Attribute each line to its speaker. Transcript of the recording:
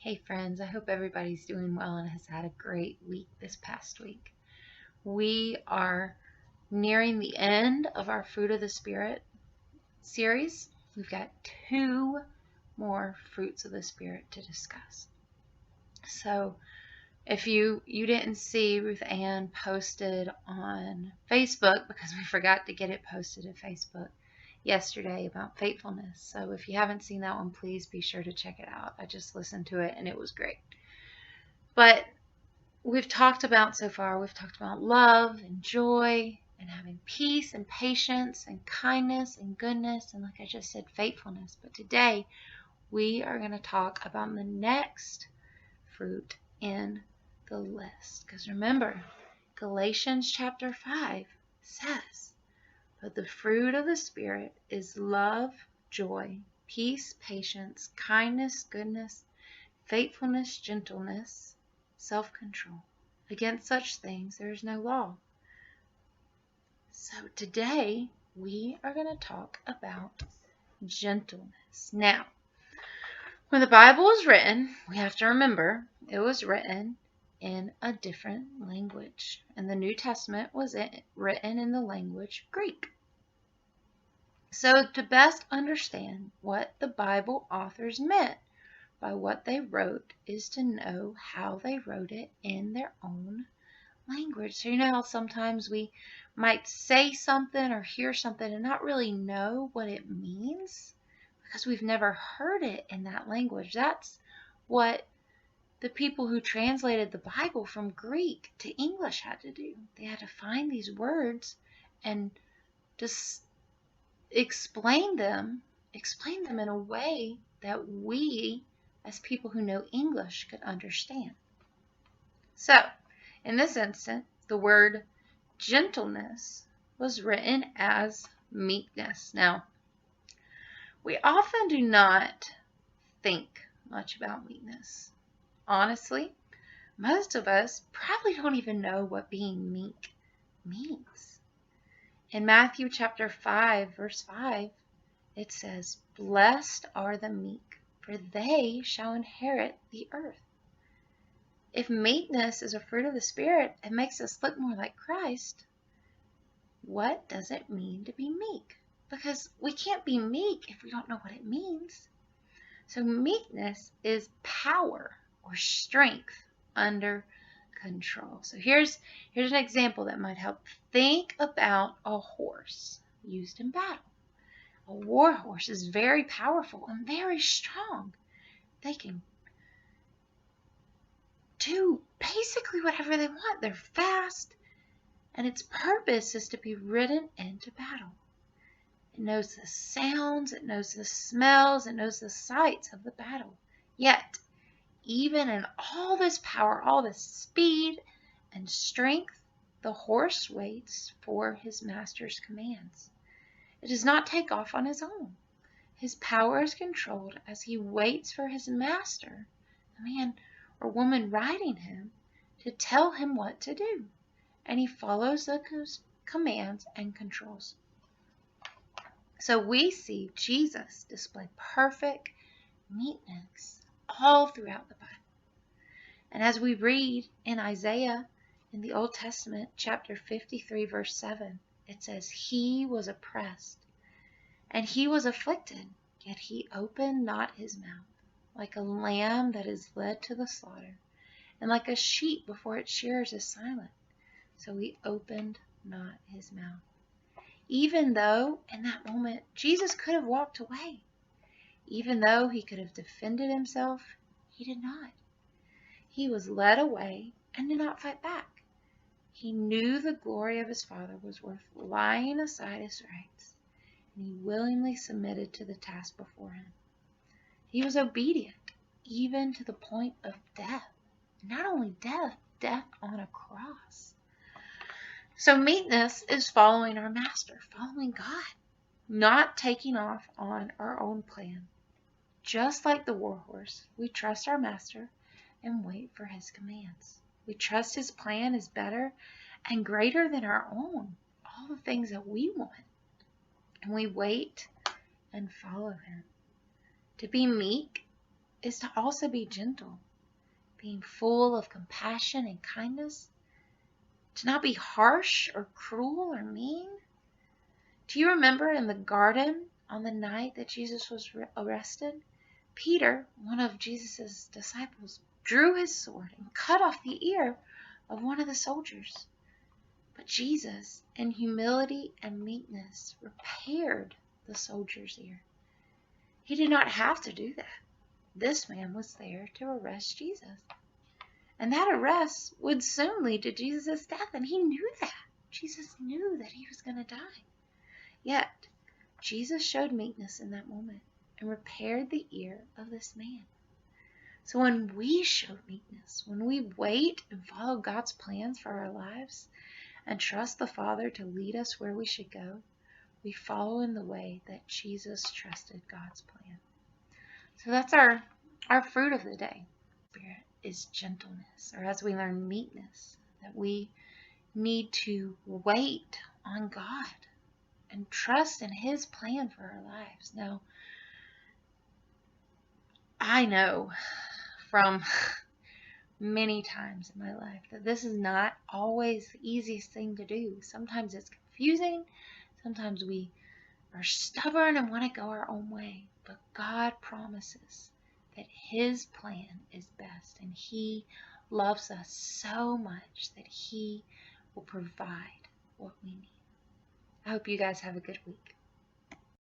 Speaker 1: Hey friends, I hope everybody's doing well and has had a great week this past week. We are nearing the end of our Fruit of the Spirit series. We've got 2 more fruits of the Spirit to discuss. So if you didn't see, Ruth Ann posted on Facebook, because we forgot to get it posted to Facebook yesterday, about faithfulness. So if you haven't seen that one, please be sure to check it out. I just listened to it and it was great. But we've talked about love and joy and having peace and patience and kindness and goodness and, like I just said, faithfulness. But today we are going to talk about the next fruit in the list. Because remember, Galatians chapter 5 says, but the fruit of the Spirit is love, joy, peace, patience, kindness, goodness, faithfulness, gentleness, self-control. Against such things there is no law. So today we are going to talk about gentleness. Now, when the Bible was written, we have to remember it was written in a different language. And the New Testament was written in the language Greek. So to best understand what the Bible authors meant by what they wrote is to know how they wrote it in their own language. So you know how sometimes we might say something or hear something and not really know what it means because we've never heard it in that language. That's what the people who translated the Bible from Greek to English had to do. They had to find these words and just explain them in a way that we, as people who know English, could understand. So, in this instance, the word gentleness was written as meekness. Now, we often do not think much about meekness. Honestly, most of us probably don't even know what being meek means. In Matthew chapter 5, verse 5, it says, blessed are the meek, for they shall inherit the earth. If meekness is a fruit of the Spirit and makes us look more like Christ, what does it mean to be meek? Because we can't be meek if we don't know what it means. So meekness is power or strength under control. So here's an example that might help. Think about a horse used in battle. A war horse is very powerful and very strong. They can do basically whatever they want. They're fast, and its purpose is to be ridden into battle. It knows the sounds, it knows the smells, it knows the sights of the battle. Yet, even in all this power, all this speed and strength, the horse waits for his master's commands. It does not take off on his own. His power is controlled as he waits for his master, the man or woman riding him, to tell him what to do. And he follows the commands and controls. So we see Jesus display perfect meekness all throughout the Bible. And as we read in Isaiah in the Old Testament, chapter 53, verse 7, it says, he was oppressed and he was afflicted, yet he opened not his mouth, like a lamb that is led to the slaughter, and like a sheep before its shearers is silent. So he opened not his mouth. Even though in that moment Jesus could have walked away, even though he could have defended himself, he did not. He was led away and did not fight back. He knew the glory of his Father was worth laying aside his rights, and he willingly submitted to the task before him. He was obedient, even to the point of death. Not only death, death on a cross. So meekness is following our Master, following God, not taking off on our own plan. Just like the war horse, we trust our Master and wait for his commands. We trust his plan is better and greater than our own, all the things that we want. And we wait and follow him. To be meek is to also be gentle, being full of compassion and kindness, to not be harsh or cruel or mean. Do you remember in the garden on the night that Jesus was arrested? Peter, one of Jesus' disciples, drew his sword and cut off the ear of one of the soldiers. But Jesus, in humility and meekness, repaired the soldier's ear. He did not have to do that. This man was there to arrest Jesus. And that arrest would soon lead to Jesus' death, and he knew that. Jesus knew that he was going to die. Yet, Jesus showed meekness in that moment and repaired the ear of this man. So when we show meekness, when we wait and follow God's plans for our lives and trust the Father to lead us where we should go, we follow in the way that Jesus trusted God's plan. So that's our fruit of the day. Spirit is gentleness, or as we learn, meekness, that we need to wait on God and trust in His plan for our lives. Now, I know from many times in my life that this is not always the easiest thing to do. Sometimes it's confusing. Sometimes we are stubborn and want to go our own way. But God promises that His plan is best, and He loves us so much that He will provide what we need. I hope you guys have a good week.